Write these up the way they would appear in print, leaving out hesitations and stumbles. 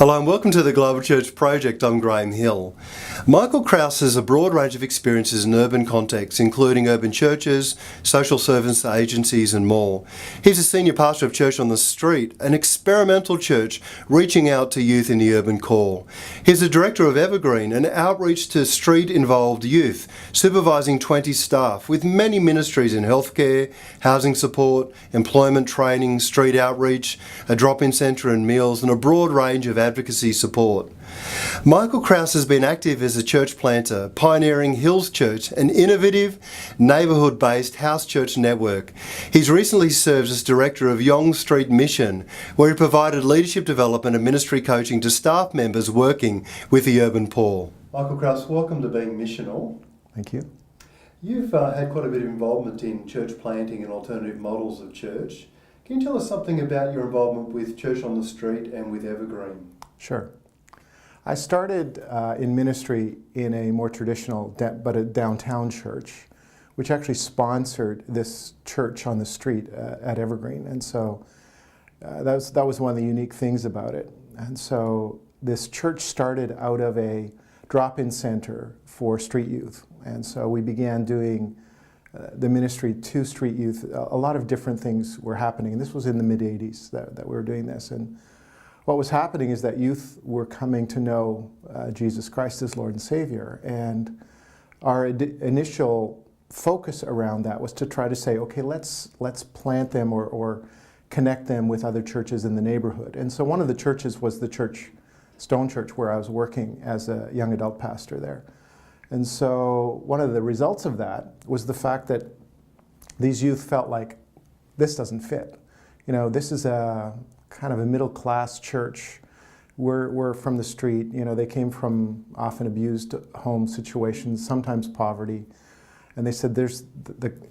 Hello and welcome to the Global Church Project. I'm Graham Hill. Michael Krause has a broad range of experiences in urban contexts, including urban churches, social service agencies and more. He's a senior pastor of Church on the Street, an experimental church reaching out to youth in the urban core. He's the director of Evergreen, an outreach to street-involved youth, supervising 20 staff, with many ministries in healthcare, housing support, employment training, street outreach, a drop-in centre and meals, and a broad range of advocacy support. Michael Krause has been active as a church planter, pioneering Hills Church, an innovative, neighbourhood-based house church network. He's recently served as director of Yonge Street Mission, where he provided leadership development and ministry coaching to staff members working with the urban poor. Michael Krause, welcome to Being Missional. Thank you. You've had quite a bit of involvement in church planting and alternative models of church. Can you tell us something about your involvement with Church on the Street and with Evergreen? Sure. I started in ministry in a more traditional, but a downtown church, which actually sponsored this church on the street at Evergreen. And so that was one of the unique things about it. And so this church started out of a drop-in center for street youth. And so we began doing the ministry to street youth. A lot of different things were happening. And this was in the mid-'80s that we were doing this. And what was happening is that youth were coming to know Jesus Christ as Lord and Savior. And our initial focus around that was to try to say, okay, let's plant them or connect them with other churches in the neighborhood. And so one of the churches was the church, Stone Church, where I was working as a young adult pastor there. And so one of the results of that was the fact that these youth felt like, this doesn't fit. You know, this is a kind of a middle-class church. We're from the street. You know, they came from often abused home situations, sometimes poverty. And they said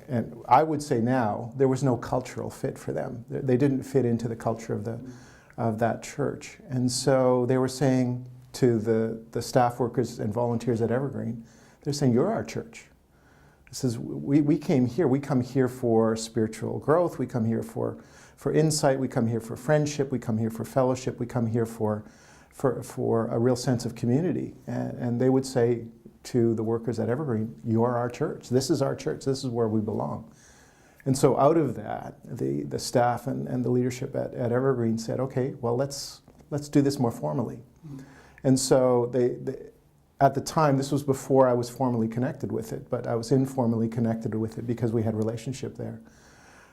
and I would say now, there was no cultural fit for them. They didn't fit into the culture of that church. And so they were saying to the staff workers and volunteers at Evergreen, they're saying, you're our church. It says, we come here for spiritual growth, we come here for insight, we come here for friendship, we come here for fellowship, we come here for a real sense of community. And they would say to the workers at Evergreen, you're our church, this is our church, this is where we belong. And so out of that, the staff and the leadership at Evergreen said, okay, well, let's do this more formally. And so at the time, this was before I was formally connected with it, but I was informally connected with it because we had relationship there.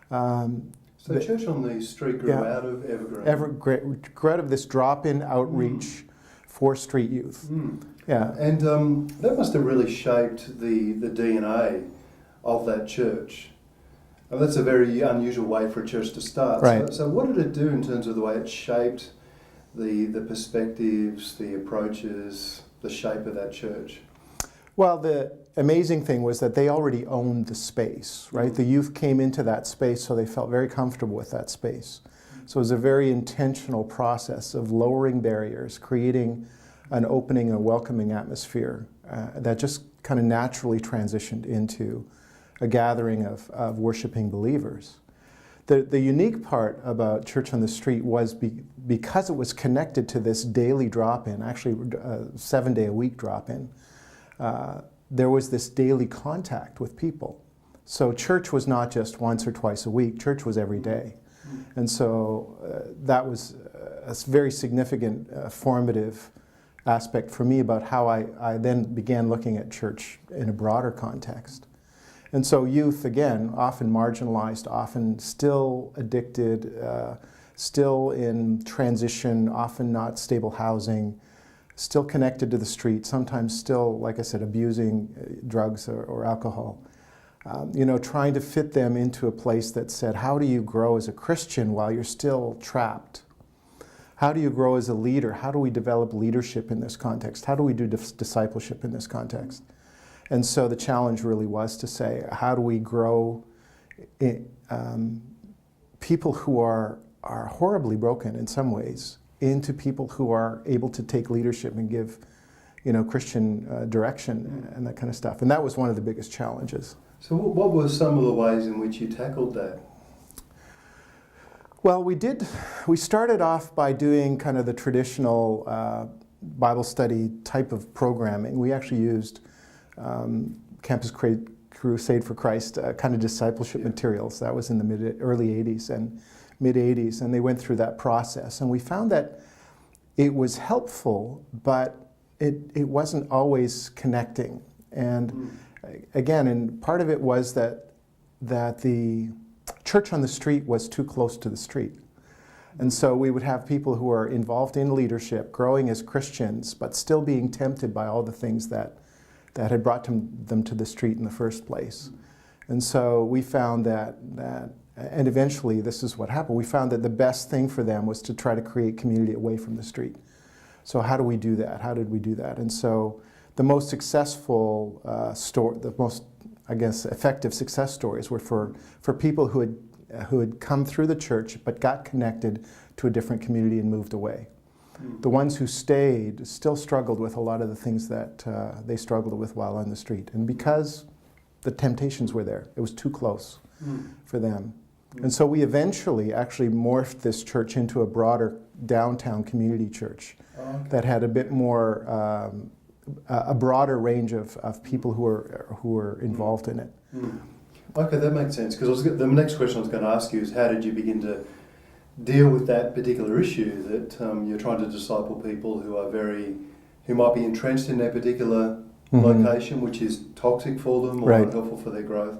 So Church on the Street grew out of Evergreen? Grew out of this drop-in outreach for street youth. Yeah. And that must have really shaped the DNA of that church. That's a very unusual way for a church to start. Right. So what did it do in terms of the way it shaped the perspectives, the approaches, the shape of that church? Well, the amazing thing was that they already owned the space, right? The youth came into that space, so they felt very comfortable with that space. So it was a very intentional process of lowering barriers, creating an opening and welcoming atmosphere that just kind of naturally transitioned into a gathering of worshiping believers. The unique part about Church on the Street was because it was connected to this daily drop-in, actually a 7-day-a-week drop-in, there was this daily contact with people. So church was not just once or twice a week, church was every day. And so that was a very significant formative aspect for me about how I then began looking at church in a broader context. And so youth, again, often marginalized, often still addicted, still in transition, often not stable housing, still connected to the street, sometimes still, like I said, abusing drugs or alcohol. Trying to fit them into a place that said, how do you grow as a Christian while you're still trapped? How do you grow as a leader? How do we develop leadership in this context? How do we do discipleship in this context? And so the challenge really was to say, how do we grow people who are horribly broken in some ways into people who are able to take leadership and give, Christian direction and that kind of stuff. And that was one of the biggest challenges. So what were some of the ways in which you tackled that? Well, we started off by doing kind of the traditional Bible study type of programming. We actually used Campus Crusade for Christ kind of discipleship materials. That was in the early 80s and mid 80s, and they went through that process. And we found that it was helpful, but it wasn't always connecting. And again, and part of it was that the church on the street was too close to the street. And so we would have people who are involved in leadership, growing as Christians, but still being tempted by all the things that had brought them to the street in the first place. And so we found that, and eventually this is what happened, we found that the best thing for them was to try to create community away from the street. So how do we do that? How did we do that? And so the most successful the most, I guess, effective success stories were for people who had come through the church but got connected to a different community and moved away. The ones who stayed still struggled with a lot of the things that they struggled with while on the street. And because the temptations were there, it was too close for them. And so we eventually actually morphed this church into a broader downtown community church that had a bit more, a broader range of people who were involved in it. Okay, that makes sense. Because the next question I was going to ask you is, how did you begin to deal with that particular issue that you're trying to disciple people who might be entrenched in their particular location, which is toxic for them or unhelpful for their growth?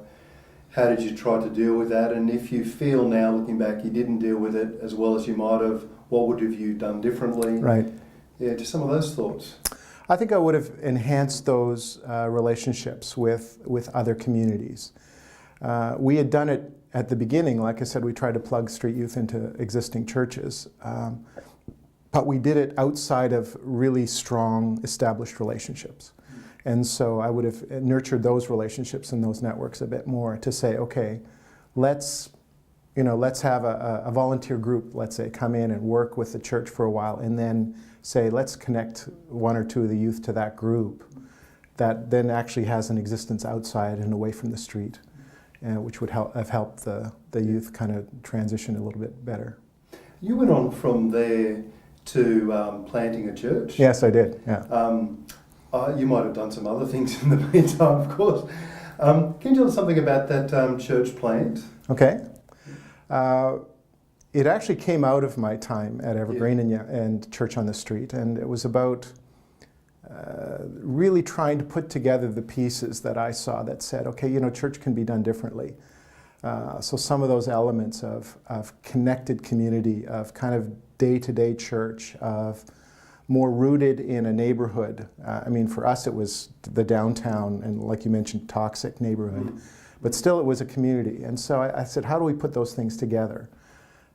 How did you try to deal with that? And if you feel now, looking back, you didn't deal with it as well as you might have, what would have you done differently? Right. Yeah, just some of those thoughts. I think I would have enhanced those relationships with other communities. We had done it at the beginning. Like I said, we tried to plug street youth into existing churches. But we did it outside of really strong established relationships. And so I would have nurtured those relationships and those networks a bit more to say, okay, let's have a volunteer group, let's say, come in and work with the church for a while, and then say, let's connect one or two of the youth to that group that then actually has an existence outside and away from the street, which would have helped the youth kind of transition a little bit better. You went on from there to planting a church. Yes, I did, yeah. You might have done some other things in the meantime, of course. Can you tell us something about that church plant? Okay. It actually came out of my time at Evergreen and Church on the Street, and it was about really trying to put together the pieces that I saw that said, okay, church can be done differently. So some of those elements of connected community, of kind of day-to-day church, of more rooted in a neighborhood. For us it was the downtown and, like you mentioned, toxic neighborhood. But still it was a community. And so I said, how do we put those things together?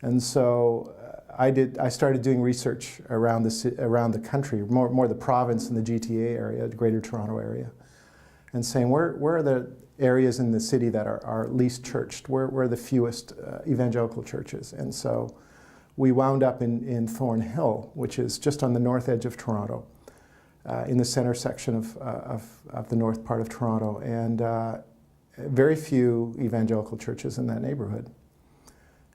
And so I started doing research around the country, more the province and the GTA area, the Greater Toronto area, and saying where are the areas in the city that are least churched, where are the fewest evangelical churches. And so we wound up in Thornhill, which is just on the north edge of Toronto, in the center section of the north part of Toronto, and very few evangelical churches in that neighborhood.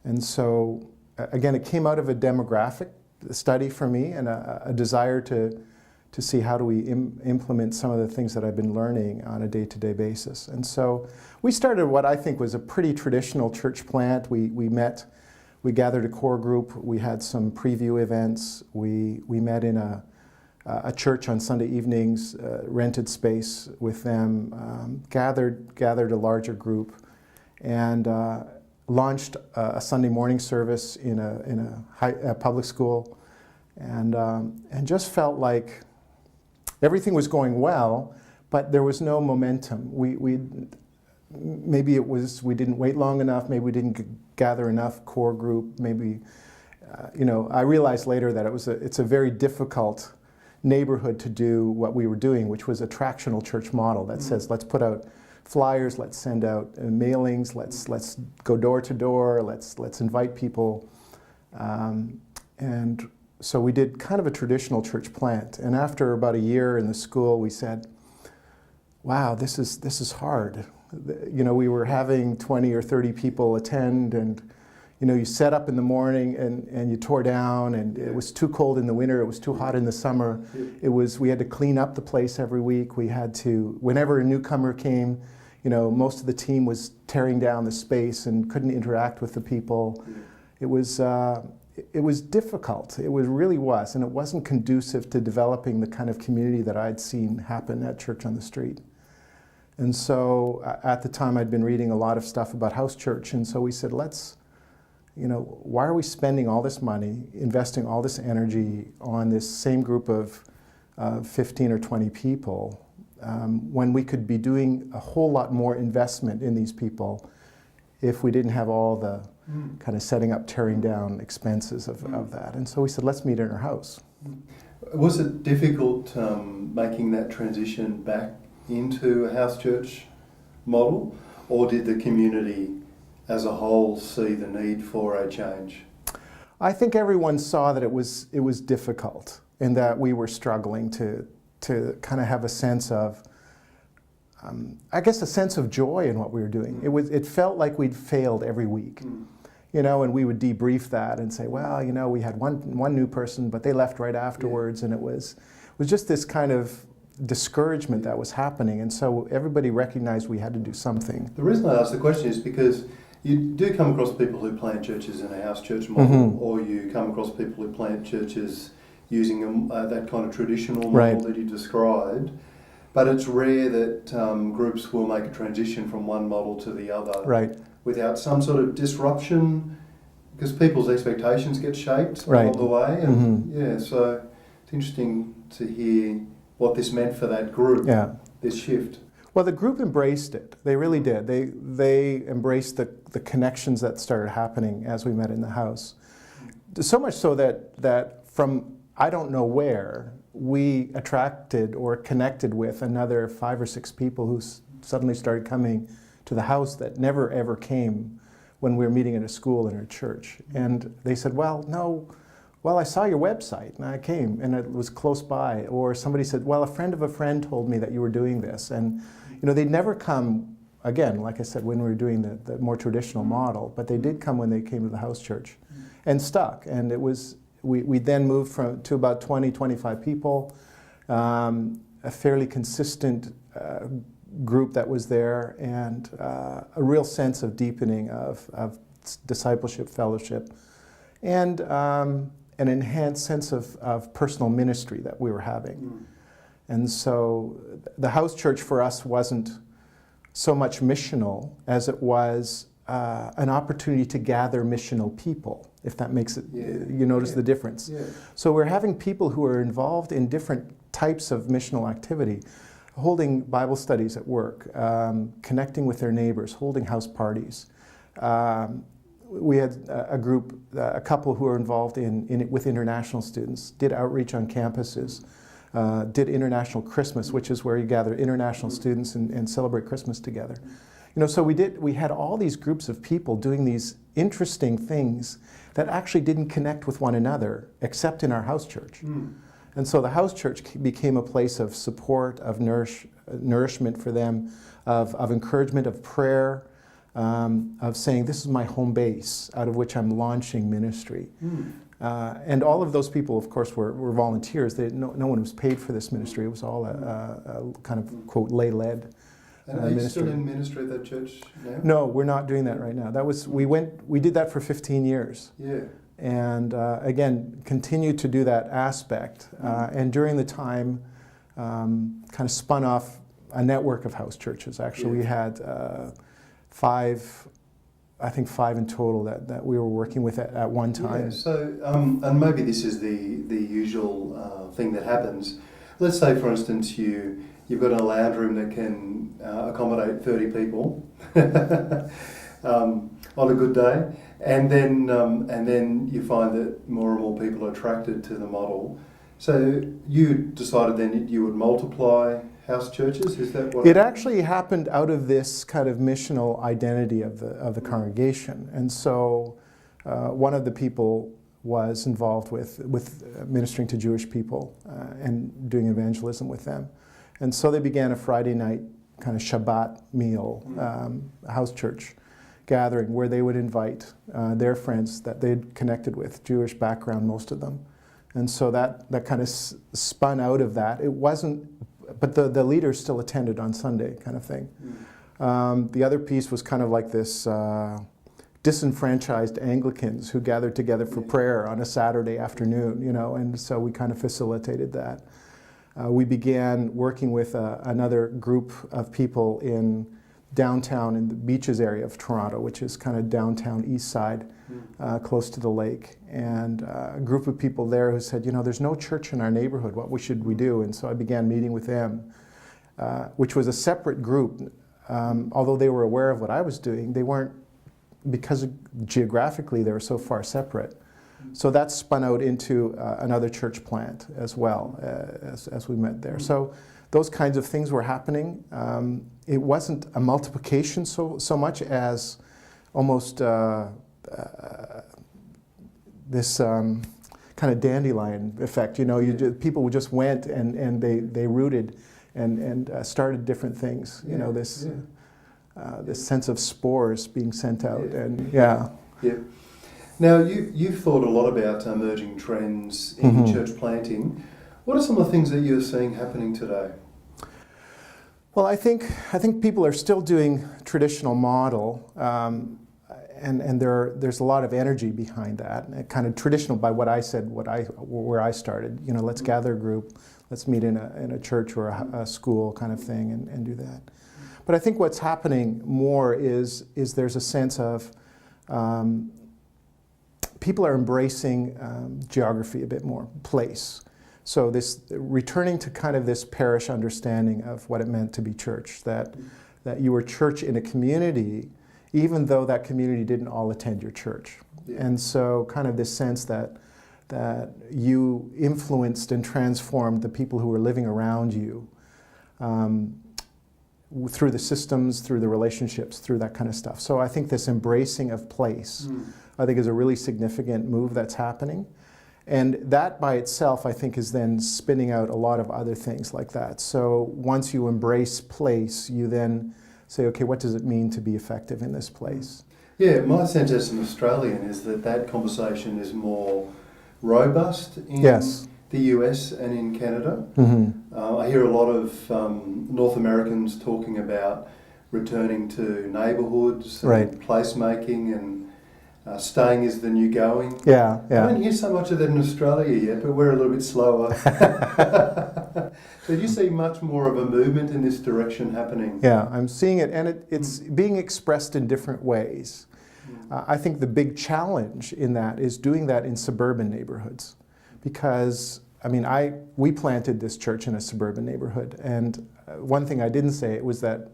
And so, again, it came out of a demographic study for me and a desire to see how do we implement some of the things that I've been learning on a day-to-day basis. And so we started what I think was a pretty traditional church plant. We gathered a core group, we had some preview events, we met in a church on Sunday evenings, rented space with them, gathered a larger group, and launched a Sunday morning service in a public school, and just felt like everything was going well, but there was no momentum. Maybe it was we didn't wait long enough, maybe we didn't gather enough core group, maybe, I realized later that it's a very difficult neighborhood to do what we were doing, which was a tractional church model that says, let's put out flyers, let's send out mailings, let's go door to door, let's invite people. And so we did kind of a traditional church plant. And after about a year in the school, we said, wow, this is hard. We were having 20 or 30 people attend, and you set up in the morning and you tore down, and it was too cold in the winter, it was too hot in the summer. We had to clean up the place every week. We had to, whenever a newcomer came, most of the team was tearing down the space and couldn't interact with the people. It was difficult. It really was, and it wasn't conducive to developing the kind of community that I'd seen happen at Church on the Street. And so at the time I'd been reading a lot of stuff about house church, and so we said, why are we spending all this money, investing all this energy on this same group of 15 or 20 people when we could be doing a whole lot more investment in these people if we didn't have all the kind of setting up, tearing down expenses of that. And so we said, let's meet in our house. Was it difficult making that transition back into a house church model, or did the community as a whole see the need for a change? I think everyone saw that it was difficult, and that we were struggling to kind of have a sense of, a sense of joy in what we were doing. It felt like we'd failed every week, and we would debrief that and say, well, we had one new person, but they left right afterwards, and it was just this kind of discouragement that was happening, and so everybody recognized we had to do something. The reason I ask the question is because you do come across people who plant churches in a house church model, or you come across people who plant churches using that kind of traditional model that you described, but it's rare that groups will make a transition from one model to the other without some sort of disruption, because people's expectations get shaped along the way. And so it's interesting to hear what this meant for that group, this shift. Well, the group embraced it. They really did. They embraced the connections that started happening as we met in the house. So much so that from I don't know where, we attracted or connected with another 5 or 6 people who suddenly started coming to the house that never ever came when we were meeting at a school and a church. And they said, well, I saw your website and I came and it was close by. Or somebody said, well, a friend of a friend told me that you were doing this. And they'd never come, again, like I said, when we were doing the more traditional model, but they did come when they came to the house church and stuck. And it was, we then moved to about 20, 25 people, a fairly consistent group that was there, and a real sense of deepening of discipleship, fellowship, and an enhanced sense of personal ministry that we were having. And so the house church for us wasn't so much missional as it was an opportunity to gather missional people, if that makes it, you notice the difference. So we're having people who are involved in different types of missional activity, holding Bible studies at work, connecting with their neighbors, holding house parties. We had a group, a couple who were involved with international students, did outreach on campuses, did International Christmas, which is where you gather international students and celebrate Christmas together. So we had all these groups of people doing these interesting things that actually didn't connect with one another except in our house church. And so the house church became a place of support, of nourishment for them, of encouragement, of prayer, of saying, this is my home base out of which I'm launching ministry. And all of those people, of course, were volunteers. No one was paid for this ministry. It was all a kind of, quote, lay-led And are you still in ministry at that church now? No, we're not doing that right now. We did that for 15 years. Yeah. And again, continued to do that aspect. And during the time, kind of spun off a network of house churches. Actually, we had 5 in total that we were working with at one time. Yeah, so, and maybe this is the usual thing that happens. Let's say, for instance, you've got a lounge room that can accommodate 30 people on a good day, and then you find that more and more people are attracted to the model. So you decided then that you would multiply house churches? Is that what it actually happened out of this kind of missional identity of the congregation? And so one of the people was involved with ministering to Jewish people and doing evangelism with them. And so they began a Friday night kind of Shabbat meal, house church gathering where they would invite their friends that they'd connected with, Jewish background, most of them. And so that kind of spun out of that. It wasn't, but the leaders still attended on Sunday kind of thing. The other piece was kind of like this disenfranchised Anglicans who gathered together for prayer on a Saturday afternoon, you know, and so we kind of facilitated that. We began working with another group of people in downtown in the beaches area of Toronto, which is kind of downtown east side, close to the lake. And a group of people there who said, you know, there's no church in our neighborhood, what should we do? And so I began meeting with them, which was a separate group. Although they were aware of what I was doing, they weren't, because geographically they were so far separate. So that spun out into another church plant as well, as we met there. So those kinds of things were happening. It wasn't a multiplication so much as almost this kind of dandelion effect. You know, people just went and they rooted and started different things. You know, this sense of spores being sent out, and Yeah. Now, you've thought a lot about emerging trends in church planting. What are some of the things that you're seeing happening today? Well, I think people are still doing traditional model, and there's a lot of energy behind that. Kind of traditional by what I said, where I started. You know, let's gather a group, let's meet in a church or a school kind of thing, and do that. But I think what's happening more is there's a sense of people are embracing geography a bit more, place. So this returning to kind of this parish understanding of what it meant to be church, that you were church in a community, even though that community didn't all attend your church. Yeah. And so kind of this sense that you influenced and transformed the people who were living around you through the systems, through the relationships, through that kind of stuff. So I think this embracing of place, I think, is a really significant move that's happening. And that by itself, I think, is then spinning out a lot of other things like that. So once you embrace place, you then say, okay, what does it mean to be effective in this place? Yeah, my sense as an Australian is that conversation is more robust in the US and in Canada. I hear a lot of North Americans talking about returning to neighbourhoods and placemaking and staying is the new going. Yeah. I don't hear so much of that in Australia yet, but we're a little bit slower. So do you see much more of a movement in this direction happening? Yeah, I'm seeing it, and it's being expressed in different ways. I think the big challenge in that is doing that in suburban neighborhoods, because I mean, we planted this church in a suburban neighborhood, and one thing I didn't say was that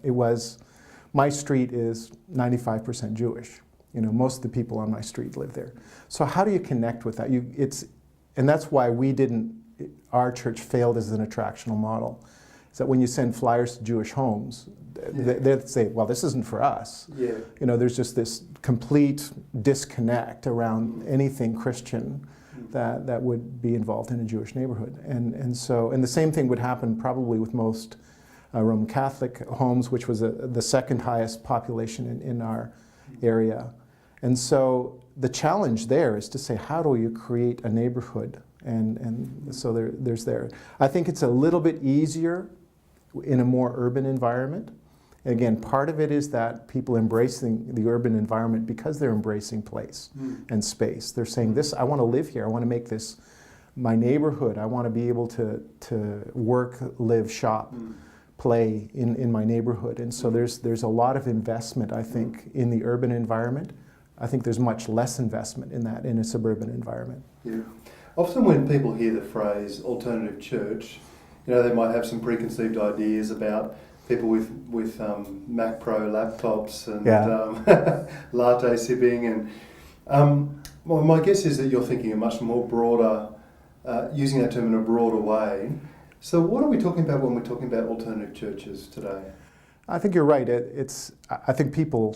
my street is 95% Jewish. You know, most of the people on my street live there. So how do you connect with that? And that's why our church failed as an attractional model. Is that when you send flyers to Jewish homes, they say, well, this isn't for us. Yeah. You know, there's just this complete disconnect around anything Christian that would be involved in a Jewish neighborhood. And the same thing would happen probably with most Roman Catholic homes, which was the second highest population in our area. And so the challenge there is to say, how do you create a neighborhood? And so there's there. I think it's a little bit easier in a more urban environment. Again, part of it is that people embracing the urban environment because they're embracing place and space. They're saying, I want to live here. I want to make this my neighborhood. I want to be able to work, live, shop, play in my neighborhood. And so there's a lot of investment, I think, in the urban environment. I think there's much less investment in that in a suburban environment. Yeah. Often when people hear the phrase alternative church, you know, they might have some preconceived ideas about people with Mac Pro laptops and latte sipping. And well, my guess is that you're thinking a much more broader, using that term in a broader way. So what are we talking about when we're talking about alternative churches today? I think you're right. I think people,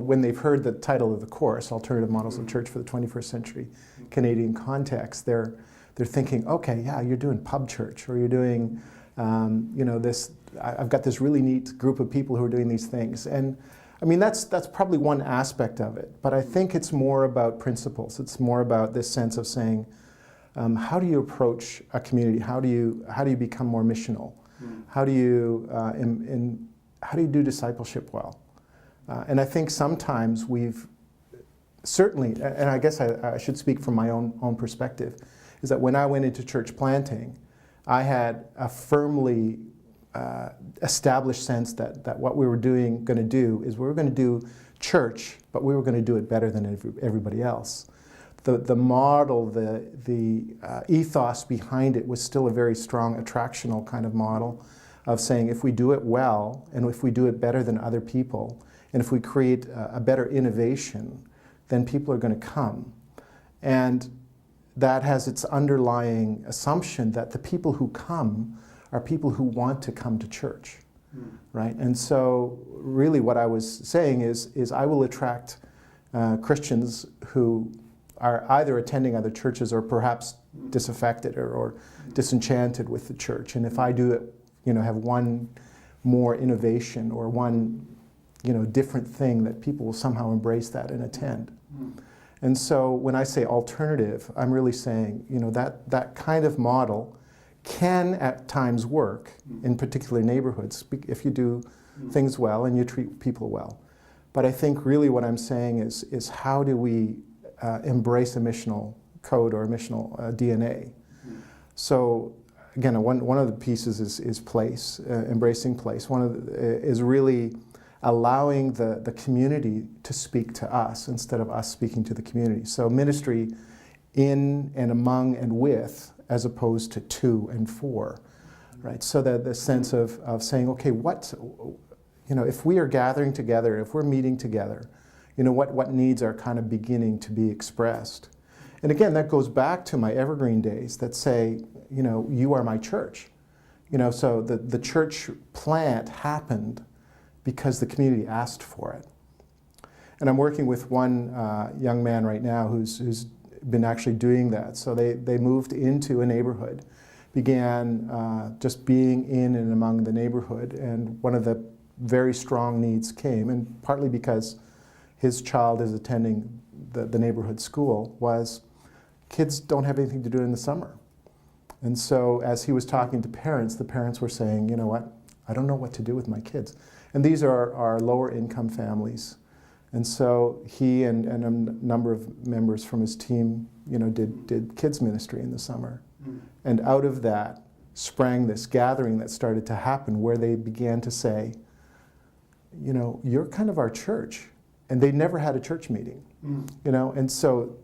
when they've heard the title of the course, Alternative Models of Church for the 21st Century Canadian Context, they're thinking, okay, yeah, you're doing pub church, or you're doing, this. I've got this really neat group of people who are doing these things, and I mean, that's probably one aspect of it, but I think it's more about principles. It's more about this sense of saying, how do you approach a community? How do you become more missional? How do you how do you do discipleship well? And I think sometimes we've certainly, and I guess I should speak from my own perspective, is that when I went into church planting, I had a firmly established sense that what we were going to do is we were going to do church, but we were going to do it better than everybody else. The model, the ethos behind it was still a very strong attractional kind of model of saying if we do it well and if we do it better than other people and if we create a better innovation, then people are going to come. And that has its underlying assumption that the people who come are people who want to come to church, right? And so really what I was saying is I will attract Christians who are either attending other churches or perhaps disaffected or disenchanted with the church. And if I do it, have one more innovation or one, different thing, that people will somehow embrace that and attend. And so when I say alternative, I'm really saying, that kind of model can at times work in particular neighborhoods if you do things well and you treat people well. But I think really what I'm saying is how do we embrace a missional code or a missional DNA? So again, one of the pieces is place, embracing place. One is really allowing the community to speak to us instead of us speaking to the community. So ministry in and among and with, as opposed to and for, right? So that the sense of saying, okay, if we are gathering together, if we're meeting together, what needs are kind of beginning to be expressed. And again, that goes back to my Evergreen days that say, you are my church. So the church plant happened because the community asked for it. And I'm working with one young man right now who's been actually doing that. So they moved into a neighborhood, began just being in and among the neighborhood, and one of the very strong needs came, and partly because his child is attending the neighborhood school, was kids don't have anything to do in the summer. And so as he was talking to parents, the parents were saying, you know what, I don't know what to do with my kids. And these are lower income families. And so he and a number of members from his team, did kids ministry in the summer. And out of that sprang this gathering that started to happen where they began to say, you're kind of our church. And they never had a church meeting, and so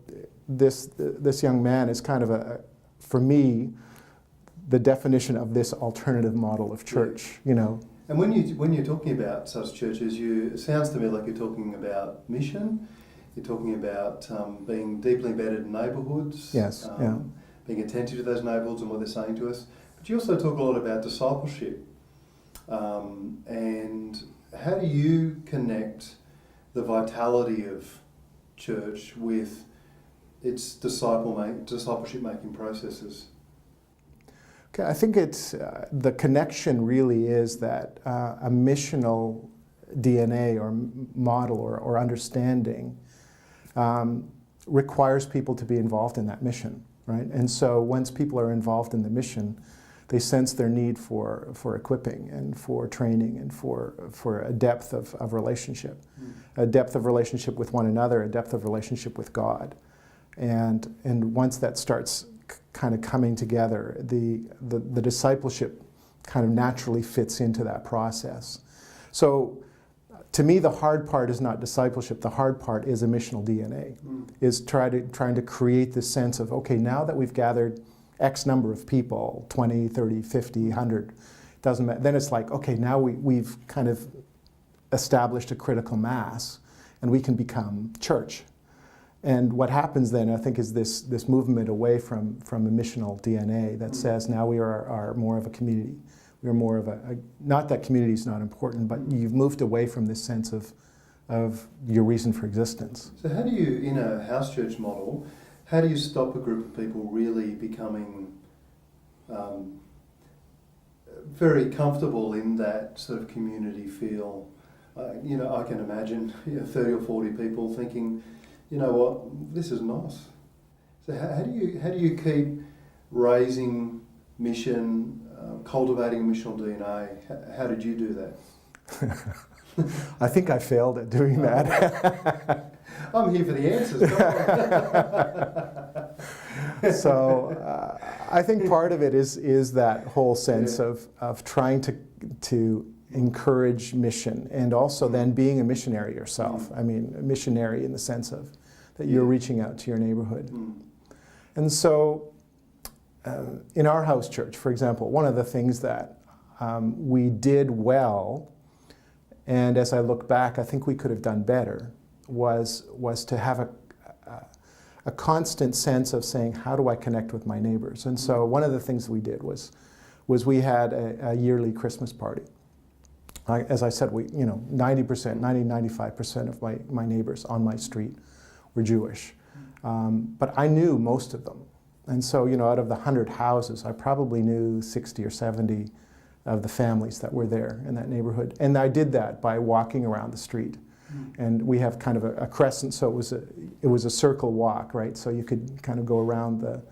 this young man is kind of for me, the definition of this alternative model of church, And when you're talking about such churches, it sounds to me like you're talking about mission. You're talking about being deeply embedded in neighbourhoods. Yes. Being attentive to those neighbourhoods and what they're saying to us. But you also talk a lot about discipleship. And how do you connect the vitality of church with its discipleship making processes? Okay, I think it's the connection really is that a missional DNA or model or understanding requires people to be involved in that mission, right? And so once people are involved in the mission, they sense their need for equipping and for training and for a depth of relationship, a depth of relationship with one another, a depth of relationship with God. And once that starts kind of coming together, the discipleship kind of naturally fits into that process. So to me, the hard part is not discipleship. The hard part is a missional DNA, is trying to create this sense of, okay, now that we've gathered X number of people, 20, 30, 50, 100, doesn't matter. Then it's like, okay, now we've kind of established a critical mass and we can become church. And what happens then, I think, is this movement away from a missional DNA that says now we are more of a community. We are more of not that community is not important, but you've moved away from this sense of your reason for existence. So how do you, in a house church model, how do you stop a group of people really becoming very comfortable in that sort of community feel I can imagine 30 or 40 people thinking, you know what, this is nice. So how do you keep raising mission, cultivating a missional DNA? How did you do that? I think I failed at doing that. I'm here for the answers. Come on. So I think part of it is that whole sense of trying to encourage mission, and also then being a missionary yourself. I mean, a missionary in the sense of that you're reaching out to your neighborhood. And so in our house church, for example, one of the things that we did well, and as I look back, I think we could have done better, was to have a constant sense of saying, how do I connect with my neighbors? And so one of the things we did was we had a yearly Christmas party. As I said, 95% of my neighbors on my street were Jewish. But I knew most of them. And so, out of the 100 houses, I probably knew 60 or 70 of the families that were there in that neighborhood. And I did that by walking around the street. And we have kind of a crescent, so it was a circle walk, right? So you could kind of go around the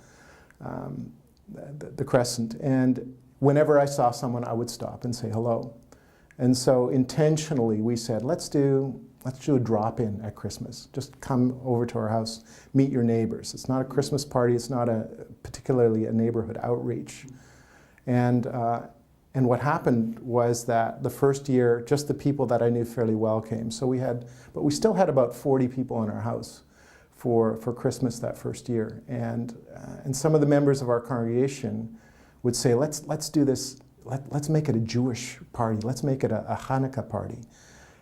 crescent. And whenever I saw someone, I would stop and say hello. And so intentionally we said, let's do a drop-in at Christmas. Just come over to our house, meet your neighbors. It's not a Christmas party, it's not particularly a neighborhood outreach. And what happened was that the first year, just the people that I knew fairly well came. But we still had about 40 people in our house for Christmas that first year. And some of the members of our congregation would say, let's do this. Let's make it a Jewish party. Let's make it a Hanukkah party.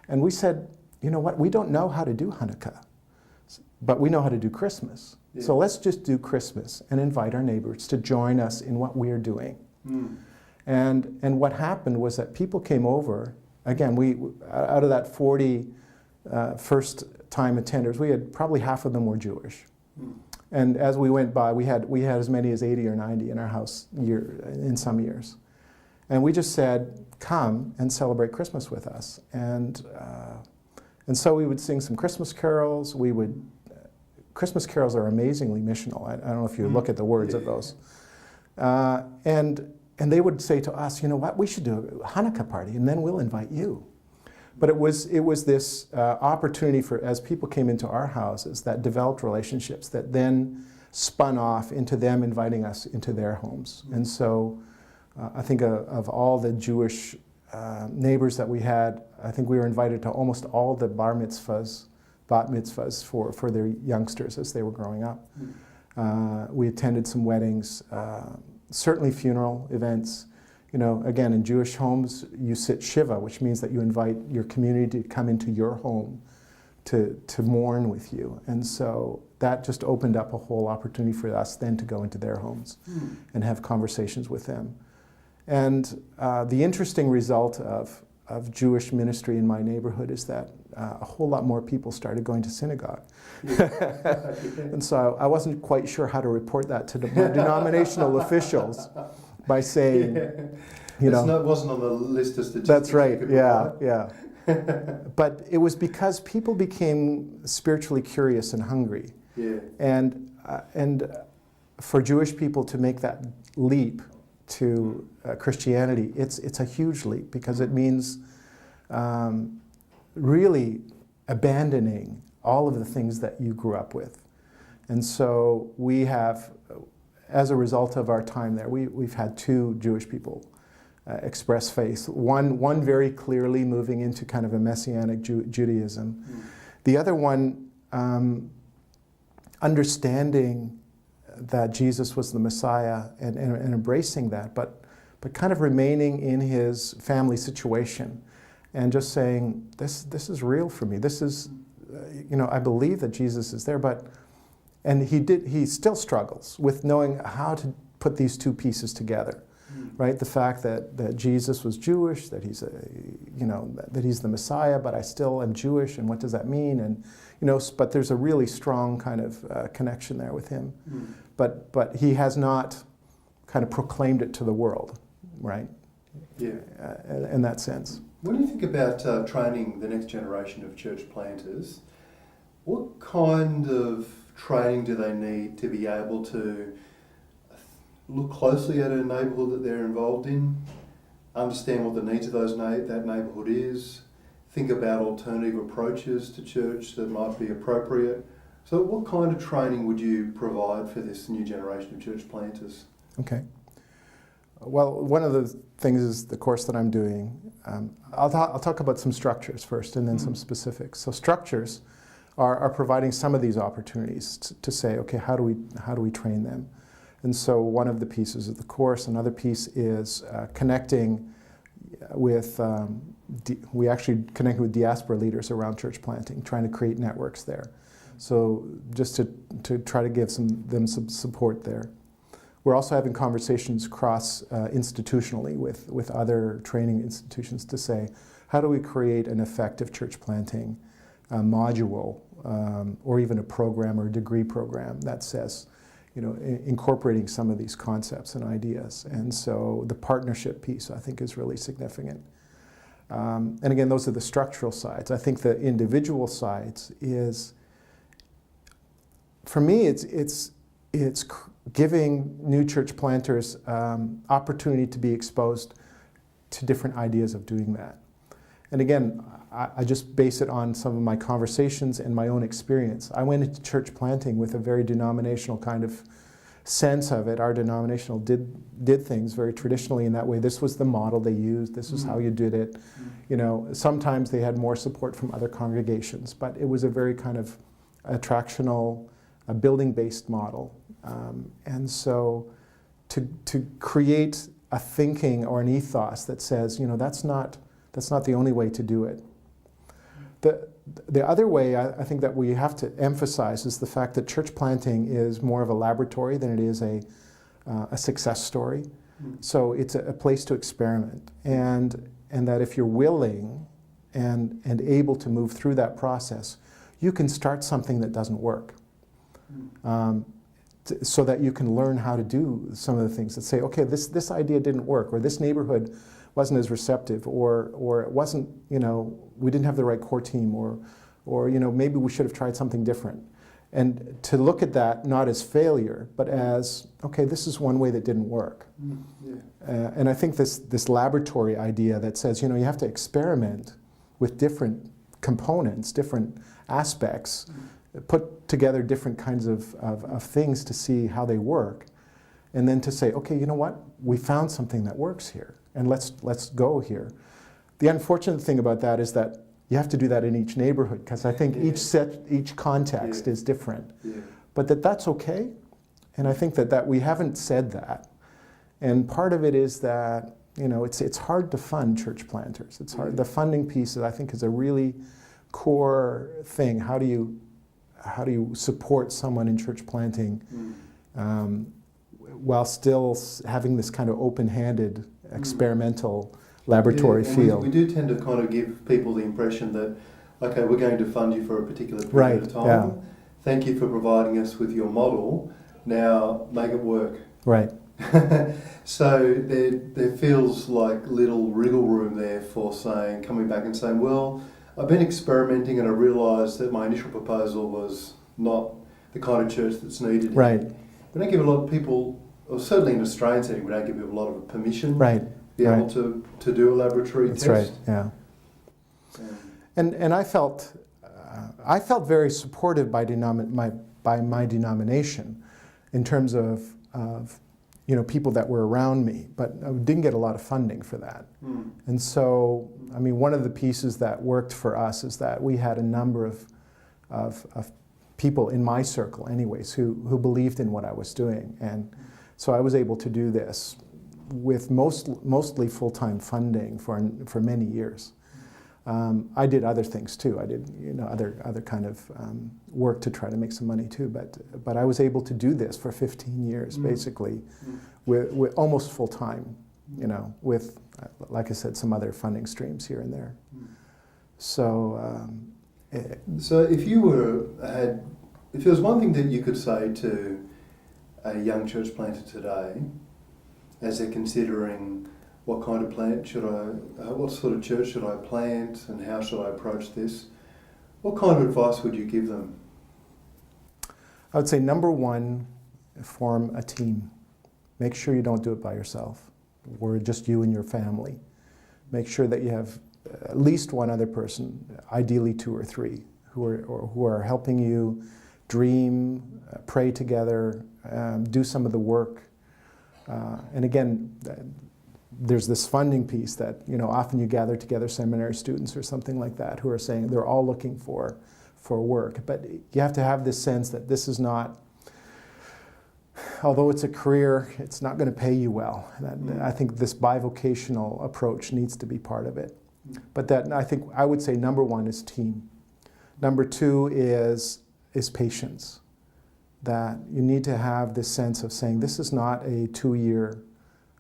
And we said, you know what? We don't know how to do Hanukkah, but we know how to do Christmas. Yeah. So let's just do Christmas and invite our neighbors to join us in what we're doing. And what happened was that people came over. Again, out of that 40 first-time attenders, we had probably half of them were Jewish. And as we went by, we had as many as 80 or 90 in our house in some years. And we just said, come and celebrate Christmas with us. And so we would sing some Christmas carols. Christmas carols are amazingly missional. I don't know if you look at the words of those. And they would say to us, you know what, we should do a Hanukkah party, and then we'll invite you. But it was this opportunity for, as people came into our houses, that developed relationships that then spun off into them inviting us into their homes. And so I think of all the Jewish neighbors that we had, I think we were invited to almost all the bat mitzvahs for their youngsters as they were growing up. We attended some weddings, certainly funeral events. Again, in Jewish homes, you sit Shiva, which means that you invite your community to come into your home to mourn with you. And so that just opened up a whole opportunity for us then to go into their homes and have conversations with them. And the interesting result of Jewish ministry in my neighborhood is that a whole lot more people started going to synagogue. And so I wasn't quite sure how to report that to my denominational officials by saying, it wasn't on the list of statistics. That's right, yeah. But it was because people became spiritually curious and hungry. Yeah. And for Jewish people to make that leap to Christianity, it's a huge leap, because it means really abandoning all of the things that you grew up with. And so we have, as a result of our time there, we've had 2 Jewish people express faith. One very clearly moving into kind of a Messianic Judaism. The other one understanding that Jesus was the Messiah and embracing that, but kind of remaining in his family situation and just saying, this is real for me. This is, I believe that Jesus is there, and he still struggles with knowing how to put these 2 pieces together, right? The fact that Jesus was Jewish, that he's that he's the Messiah, but I still am Jewish, and what does that mean? And but there's a really strong kind of connection there with him. But he has not kind of proclaimed it to the world, right? Yeah. In that sense. When you think about training the next generation of church planters, what kind of training do they need to be able to look closely at a neighbourhood that they're involved in, understand what the needs of that neighbourhood is, think about alternative approaches to church that might be appropriate? So what kind of training would you provide for this new generation of church planters? Okay. Well, one of the things is the course that I'm doing. I'll talk about some structures first and then some specifics. So structures are providing some of these opportunities to say, okay, how do we train them? And so one of the pieces of the course, another piece is connecting with, we actually connect with diaspora leaders around church planting, trying to create networks there. So just to try to give them some support there. We're also having conversations institutionally with other training institutions to say, how do we create an effective church planting module or even a program or a degree program that says, incorporating some of these concepts and ideas. And so the partnership piece, I think, is really significant. And again, those are the structural sides. I think the individual sides is, for me, it's giving new church planters opportunity to be exposed to different ideas of doing that. And again, I just base it on some of my conversations and my own experience. I went into church planting with a very denominational kind of sense of it. Our denominational did things very traditionally in that way. This was the model they used. This was how you did it. Sometimes they had more support from other congregations, but it was a very kind of attractional, a building-based model. And so to create a thinking or an ethos that says, that's not the only way to do it. The other way I think that we have to emphasize is the fact that church planting is more of a laboratory than it is a success story. So it's a place to experiment, and that if you're willing and able to move through that process, you can start something that doesn't work. So that you can learn how to do some of the things that say, okay, this idea didn't work, or this neighborhood wasn't as receptive, or it wasn't, we didn't have the right core team, or maybe we should have tried something different. And to look at that not as failure, but as, okay, this is one way that didn't work. And I think this laboratory idea that says, you have to experiment with different components, different aspects, put together different kinds of things to see how they work, and then to say, okay, you know what? We found something that works here, and let's go here. The unfortunate thing about that is that you have to do that in each neighborhood, because I think each context is different. But that's okay, and I think that we haven't said that. And part of it is that it's hard to fund church planters. It's hard. The funding piece, I think, is a really core thing. How do you support someone in church planting while still having this kind of open-handed, experimental laboratory feel? We do tend to kind of give people the impression that, okay, we're going to fund you for a particular period of time. Yeah. Thank you for providing us with your model. Now make it work. Right. So there feels like little wriggle room there for coming back and saying, well, I've been experimenting and I realised that my initial proposal was not the kind of church that's needed. Right. We don't give a lot of people, or certainly in an Australian setting, we don't give people a lot of permission to be able to do a laboratory test. That's right, yeah. And I felt very supported by my denomination in terms of people that were around me, but I didn't get a lot of funding for that. And so, one of the pieces that worked for us is that we had a number of people in my circle anyways who believed in what I was doing. And so I was able to do this with mostly full-time funding for many years. I did other things too. I did other kind of work to try to make some money too. But I was able to do this for 15 years basically, with almost full time. With like I said, some other funding streams here and there. So if there was one thing that you could say to a young church planter today, as they're considering what kind of plant should what sort of church should I plant and how should I approach this? What kind of advice would you give them? I would say number one, form a team. Make sure you don't do it by yourself, or just you and your family. Make sure that you have at least one other person, ideally 2 or 3, who are helping you dream, pray together, do some of the work. And again, there's this funding piece that, often you gather together seminary students or something like that who are saying they're all looking for work. But you have to have this sense that this is not, although it's a career, it's not going to pay you well. I think this bivocational approach needs to be part of it. But that, I would say number one is team. Number 2 is patience. That you need to have this sense of saying, this is not a 2-year,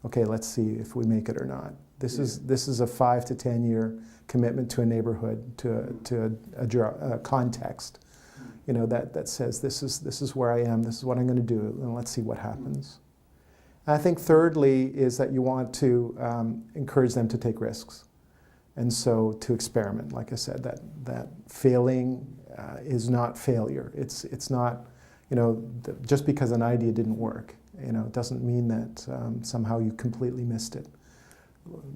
okay, let's see if we make it or not. This is a 5 to 10 year commitment to a neighborhood, to a context, that says this is where I am, this is what I'm going to do, and let's see what happens. And I think thirdly is that you want to encourage them to take risks. And so to experiment, like I said, that failing is not failure. It's not, just because an idea didn't work, it doesn't mean that somehow you completely missed it.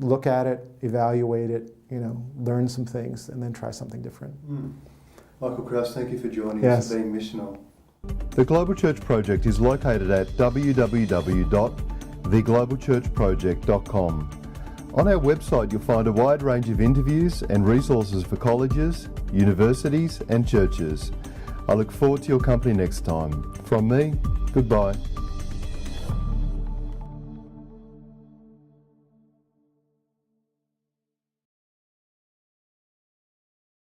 Look at it, evaluate it, learn some things, and then try something different. Michael Krause, thank you for joining us and being missional. The Global Church Project is located at www.theglobalchurchproject.com. On our website you'll find a wide range of interviews and resources for colleges, universities and churches. I look forward to your company next time. From me, goodbye.